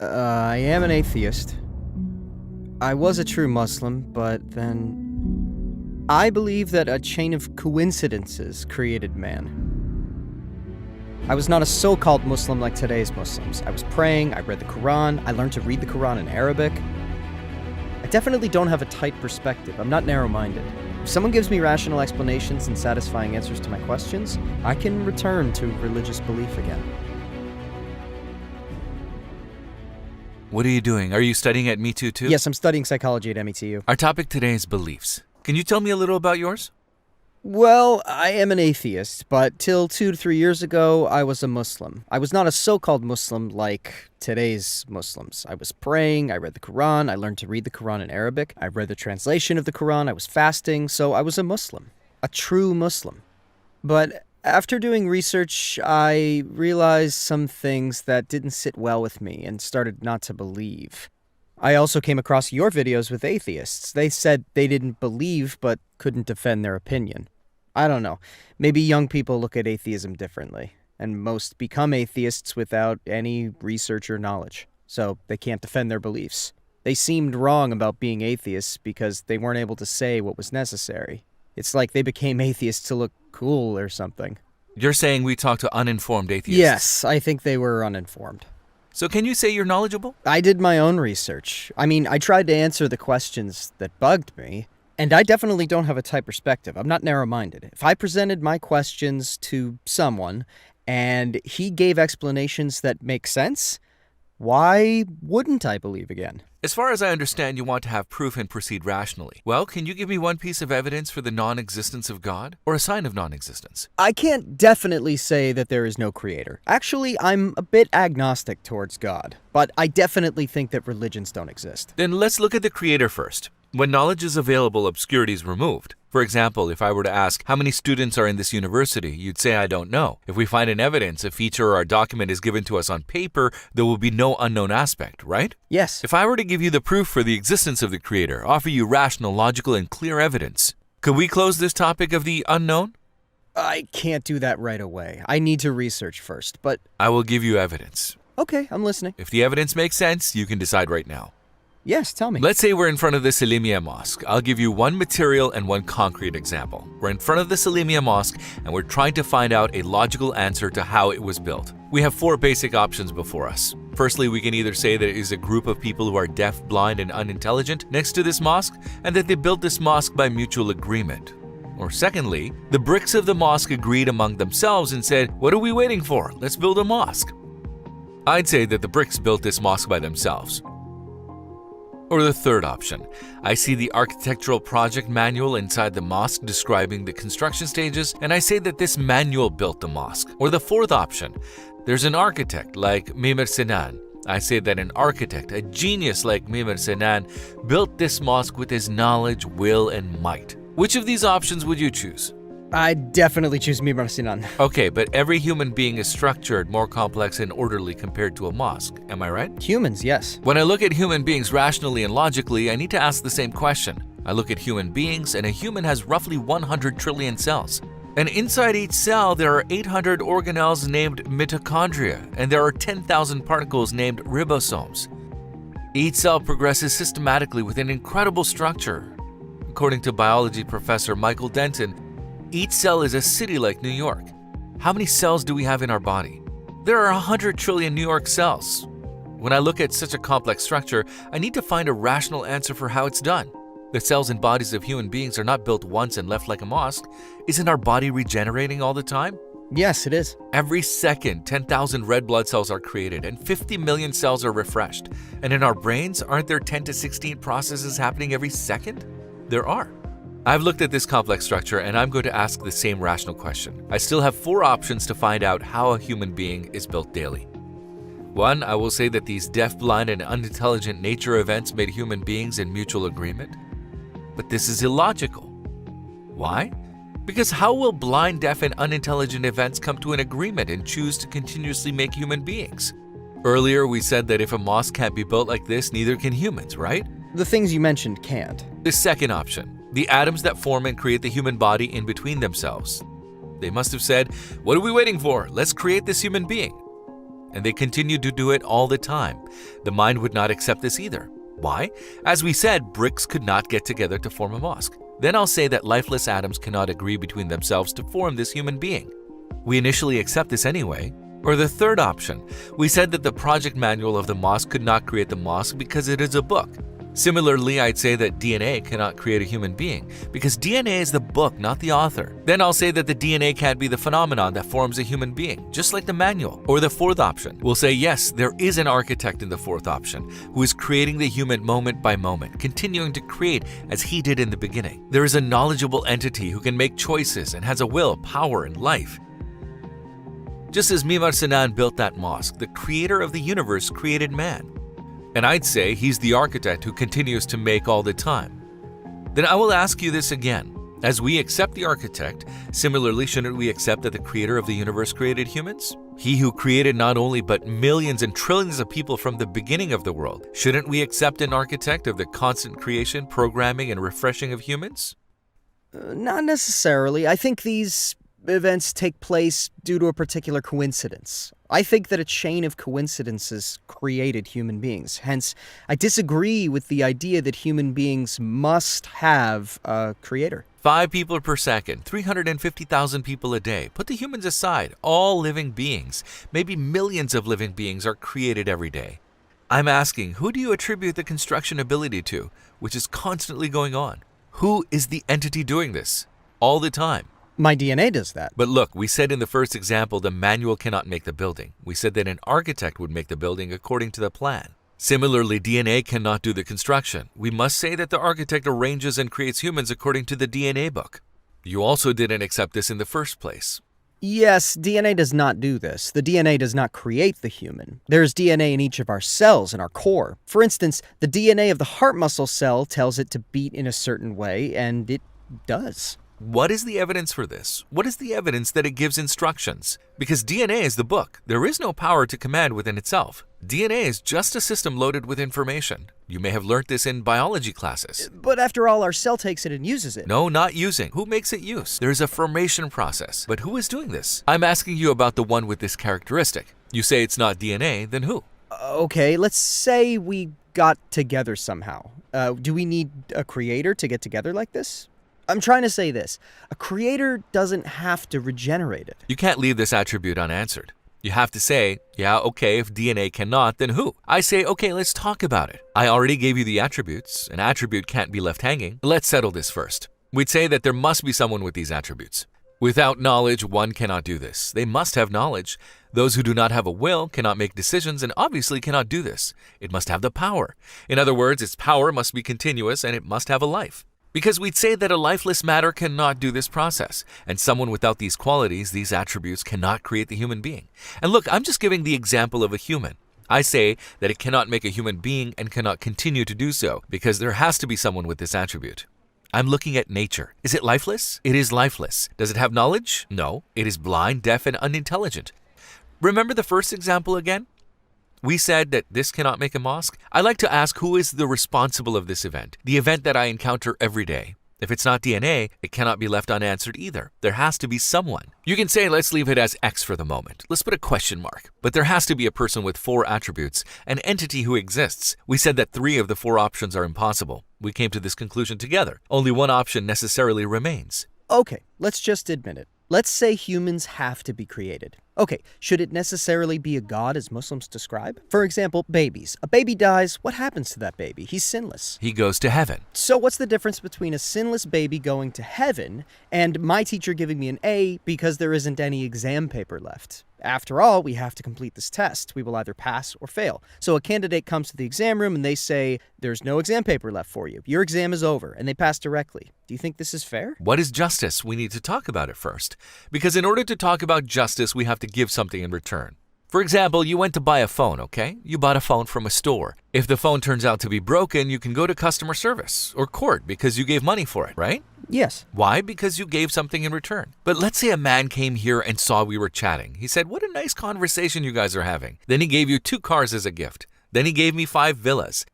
I am an atheist. I was a true Muslim, but then I believe that a chain of coincidences created man. I was not a so-called Muslim like today's Muslims. I was praying, I read the Quran, I learned to read the Quran in Arabic. I definitely don't have a tight perspective. I'm not narrow-minded. If someone gives me rational explanations and satisfying answers to my questions, I can return to religious belief again. What are you doing? Are you studying at Me Too? Yes, I'm studying psychology at METU. Our topic today is beliefs. Can you tell me a little about yours? Well, I am an atheist, but till 2 to 3 years ago, I was a Muslim. I was not a so-called Muslim like today's Muslims. I was praying, I read the Quran, I learned to read the Quran in Arabic, I read the translation of the Quran, I was fasting, so I was a Muslim. A true Muslim. But after doing research, I realized some things that didn't sit well with me and started not to believe. I also came across your videos with atheists. They said they didn't believe but couldn't defend their opinion. I don't know. Maybe young people look at atheism differently, and most become atheists without any research or knowledge, so they can't defend their beliefs. They seemed wrong about being atheists because they weren't able to say what was necessary. It's like they became atheists to look cool or something. You're saying we talk to uninformed atheists? Yes, I think they were uninformed. So can you say you're knowledgeable? I did my own research. I tried to answer the questions that bugged me, and I definitely don't have a tight perspective. I'm not narrow-minded. If I presented my questions to someone and he gave explanations that make sense, why wouldn't I believe again? As far as I understand, you want to have proof and proceed rationally. Well, can you give me one piece of evidence for the non-existence of God, or a sign of non-existence? I can't definitely say that there is no creator. Actually, I'm a bit agnostic towards God, but I definitely think that religions don't exist. Then let's look at the creator first. When knowledge is available, obscurity is removed. For example, if I were to ask, how many students are in this university, you'd say I don't know. If we find an evidence, a feature, or a document is given to us on paper, there will be no unknown aspect, right? Yes. If I were to give you the proof for the existence of the creator, offer you rational, logical, and clear evidence, could we close this topic of the unknown? I can't do that right away. I need to research first, but... I will give you evidence. Okay, I'm listening. If the evidence makes sense, you can decide right now. Yes, tell me. Let's say we're in front of the Salimia Mosque. I'll give you one material and one concrete example. We're in front of the Salimia Mosque and we're trying to find out a logical answer to how it was built. We have 4 basic options before us. Firstly, we can either say that it is a group of people who are deaf, blind, and unintelligent next to this mosque, and that they built this mosque by mutual agreement. Or secondly, the bricks of the mosque agreed among themselves and said, "What are we waiting for? Let's build a mosque." I'd say that the bricks built this mosque by themselves. Or the third option, I see the architectural project manual inside the mosque describing the construction stages, and I say that this manual built the mosque. Or the fourth option, there's an architect like Mimar Sinan. I say that an architect, a genius like Mimar Sinan, built this mosque with his knowledge, will, and might. Which of these options would you choose? I'd definitely choose Mimar Sinan. Okay, but every human being is structured, more complex, and orderly compared to a mosque. Am I right? Humans, yes. When I look at human beings rationally and logically, I need to ask the same question. I look at human beings, and a human has roughly 100 trillion cells. And inside each cell, there are 800 organelles named mitochondria, and there are 10,000 particles named ribosomes. Each cell progresses systematically with an incredible structure. According to biology professor Michael Denton, each cell is a city like New York. How many cells do we have in our body? There are 100 trillion New York cells. When I look at such a complex structure, I need to find a rational answer for how it's done. The cells and bodies of human beings are not built once and left like a mosque. Isn't our body regenerating all the time? Yes, it is. Every second, 10,000 red blood cells are created and 50 million cells are refreshed. And in our brains, aren't there 10 to 16 processes happening every second? There are. I've looked at this complex structure and I'm going to ask the same rational question. I still have 4 options to find out how a human being is built daily. 1, I will say that these deaf, blind, and unintelligent nature events made human beings in mutual agreement. But this is illogical. Why? Because how will blind, deaf, and unintelligent events come to an agreement and choose to continuously make human beings? Earlier, we said that if a mosque can't be built like this, neither can humans, right? The things you mentioned can't. The second option, the atoms that form and create the human body in between themselves. They must have said, "What are we waiting for? Let's create this human being." and they continue to do it all the time. The mind would not accept this either. Why? As we said, bricks could not get together to form a mosque. Then I'll say that lifeless atoms cannot agree between themselves to form this human being. We initially accept this anyway. Or the third option, we said that the project manual of the mosque could not create the mosque because it is a book. Similarly, I'd say that DNA cannot create a human being because DNA is the book, not the author. Then I'll say that the DNA can't be the phenomenon that forms a human being, just like the manual. Or the fourth option, we'll say yes, there is an architect in the fourth option who is creating the human moment by moment, continuing to create as he did in the beginning. There is a knowledgeable entity who can make choices and has a will, power, and life. Just as Mimar Sinan built that mosque, the creator of the universe created man. And I'd say he's the architect who continues to make all the time. Then I will ask you this again. As we accept the architect, similarly, shouldn't we accept that the creator of the universe created humans? He who created not only but millions and trillions of people from the beginning of the world. Shouldn't we accept an architect of the constant creation, programming, and refreshing of humans? Not necessarily. I think these events take place due to a particular coincidence. I think that a chain of coincidences created human beings. Hence, I disagree with the idea that human beings must have a creator. 5 people per second, 350,000 people a day. Put the humans aside. All living beings, maybe millions of living beings, are created every day. I'm asking, who do you attribute the construction ability to, which is constantly going on? Who is the entity doing this? All the time. My DNA does that. But look, we said in the first example the manual cannot make the building. We said that an architect would make the building according to the plan. Similarly, DNA cannot do the construction. We must say that the architect arranges and creates humans according to the DNA book. You also didn't accept this in the first place. Yes, DNA does not do this. The DNA does not create the human. There's DNA in each of our cells in our core. For instance, the DNA of the heart muscle cell tells it to beat in a certain way, and it does. What is the evidence for this? What is the evidence that it gives instructions? Because DNA is the book. There is no power to command within itself. DNA is just a system loaded with information. You may have learnt this in biology classes. But after all, our cell takes it and uses it. No, not using. Who makes it use? There is a formation process. But who is doing this? I'm asking you about the one with this characteristic. You say it's not DNA, then who? Okay, let's say we got together somehow. Do we need a creator to get together like this? I'm trying to say this. A creator doesn't have to regenerate it. You can't leave this attribute unanswered. You have to say, yeah, okay, if DNA cannot, then who? I say, okay, let's talk about it. I already gave you the attributes. An attribute can't be left hanging. Let's settle this first. We'd say that there must be someone with these attributes. Without knowledge, one cannot do this. They must have knowledge. Those who do not have a will cannot make decisions and obviously cannot do this. It must have the power. In other words, its power must be continuous and it must have a life. Because we'd say that a lifeless matter cannot do this process, and someone without these qualities, these attributes, cannot create the human being. And look, I'm just giving the example of a human. I say that it cannot make a human being and cannot continue to do so, because there has to be someone with this attribute. I'm looking at nature. Is it lifeless? It is lifeless. Does it have knowledge? No. It is blind, deaf, and unintelligent. Remember the first example again? We said that this cannot make a mosque. I like to ask who is the responsible of this event, the event that I encounter every day. If it's not DNA, it cannot be left unanswered either. There has to be someone. You can say, let's leave it as X for the moment. Let's put a question mark. But there has to be a person with 4 attributes, an entity who exists. We said that 3 of the 4 options are impossible. We came to this conclusion together. Only one option necessarily remains. Okay, let's just admit it. Let's say humans have to be created. Okay, should it necessarily be a god as Muslims describe? For example, babies. A baby dies, what happens to that baby? He's sinless. He goes to heaven. So what's the difference between a sinless baby going to heaven and my teacher giving me an A because there isn't any exam paper left? After all, we have to complete this test. We will either pass or fail. So a candidate comes to the exam room and they say, there's no exam paper left for you. Your exam is over, and they pass directly. Do you think this is fair? What is justice? We need to talk about it first. Because in order to talk about justice, we have to give something in return. For example, you went to buy a phone, okay? You bought a phone from a store. If the phone turns out to be broken, you can go to customer service or court because you gave money for it, right? Yes. Why? Because you gave something in return. But let's say a man came here and saw we were chatting. He said, what a nice conversation you guys are having. Then he gave you 2 cars as a gift. Then he gave me 5 villas.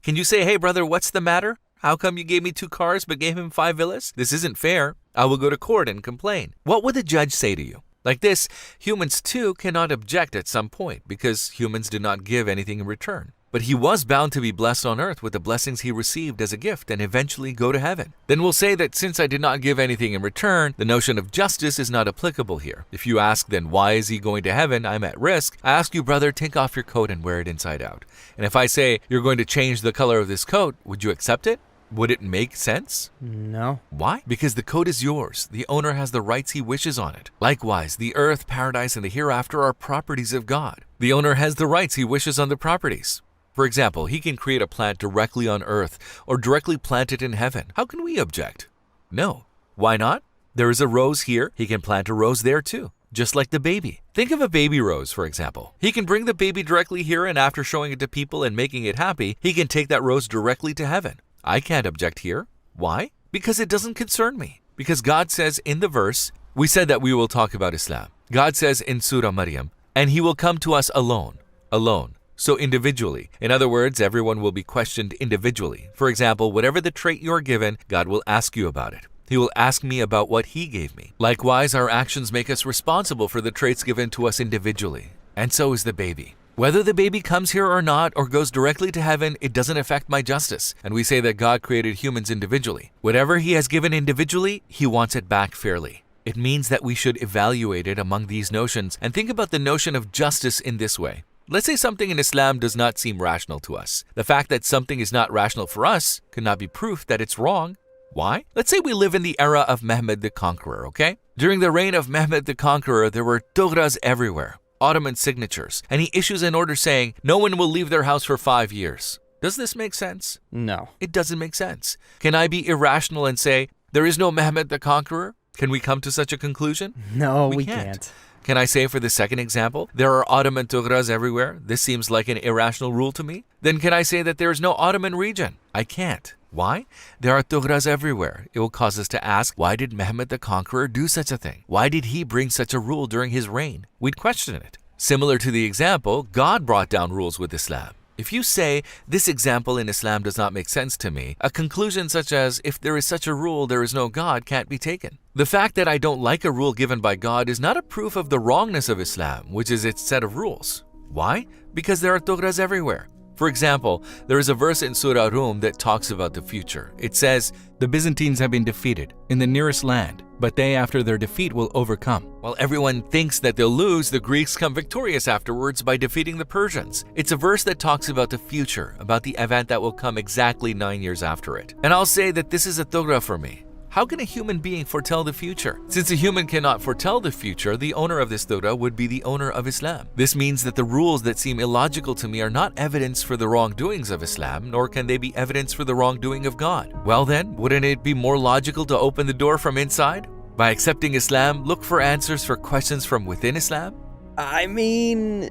Can you say, hey brother, what's the matter? How come you gave me 2 cars but gave him 5 villas? This isn't fair. I will go to court and complain. What would the judge say to you? Like this, humans too cannot object at some point because humans did not give anything in return. But he was bound to be blessed on earth with the blessings he received as a gift and eventually go to heaven. Then we'll say that since I did not give anything in return, the notion of justice is not applicable here. If you ask then why is he going to heaven, I'm at risk. I ask you, brother, take off your coat and wear it inside out. And if I say you're going to change the color of this coat, would you accept it? Would it make sense? No. Why? Because the coat is yours. The owner has the rights he wishes on it. Likewise, the earth, paradise, and the hereafter are properties of God. The owner has the rights he wishes on the properties. For example, he can create a plant directly on earth or directly plant it in heaven. How can we object? No. Why not? There is a rose here. He can plant a rose there too, just like the baby. Think of a baby rose, for example. He can bring the baby directly here, and after showing it to people and making it happy, he can take that rose directly to heaven. I can't object here. Why? Because it doesn't concern me. Because God says in the verse, we said that we will talk about Islam. God says in Surah Maryam, and he will come to us alone. Alone. So individually. In other words, everyone will be questioned individually. For example, whatever the trait you are given, God will ask you about it. He will ask me about what he gave me. Likewise, our actions make us responsible for the traits given to us individually. And so is the baby. Whether the baby comes here or not, or goes directly to heaven, it doesn't affect my justice. And we say that God created humans individually. Whatever he has given individually, he wants it back fairly. It means that we should evaluate it among these notions and think about the notion of justice in this way. Let's say something in Islam does not seem rational to us. The fact that something is not rational for us cannot be proof that it's wrong. Why? Let's say we live in the era of Mehmed the Conqueror, okay? During the reign of Mehmed the Conqueror, there were tughras everywhere, Ottoman signatures, and he issues an order saying no one will leave their house for 5 years. Does this make sense? No. It doesn't make sense. Can I be irrational and say there is no Mehmed the Conqueror? Can we come to such a conclusion? No, we can't. Can I say for the second example, there are Ottoman tughras everywhere? This seems like an irrational rule to me. Then can I say that there is no Ottoman region? I can't. Why? There are tughras everywhere. It will cause us to ask, why did Mehmed the Conqueror do such a thing? Why did he bring such a rule during his reign? We'd question it. Similar to the example, God brought down rules with Islam. If you say, this example in Islam does not make sense to me, a conclusion such as, if there is such a rule, there is no God, can't be taken. The fact that I don't like a rule given by God is not a proof of the wrongness of Islam, which is its set of rules. Why? Because there are tughras everywhere. For example, there is a verse in Surah Rum that talks about the future. It says, the Byzantines have been defeated in the nearest land, but they after their defeat will overcome. While everyone thinks that they'll lose, the Greeks come victorious afterwards by defeating the Persians. It's a verse that talks about the future, about the event that will come exactly 9 years after it. And I'll say that this is a tughra for me. How can a human being foretell the future? Since a human cannot foretell the future, the owner of this tughra would be the owner of Islam. This means that the rules that seem illogical to me are not evidence for the wrongdoings of Islam, nor can they be evidence for the wrongdoing of God. Well then, wouldn't it be more logical to open the door from inside? By accepting Islam, look for answers for questions from within Islam? I mean,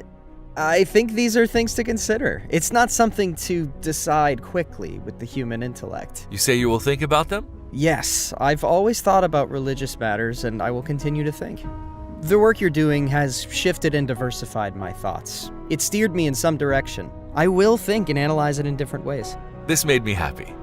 I think these are things to consider. It's not something to decide quickly with the human intellect. You say you will think about them? Yes, I've always thought about religious matters, and I will continue to think. The work you're doing has shifted and diversified my thoughts. It steered me in some direction. I will think and analyze it in different ways. This made me happy.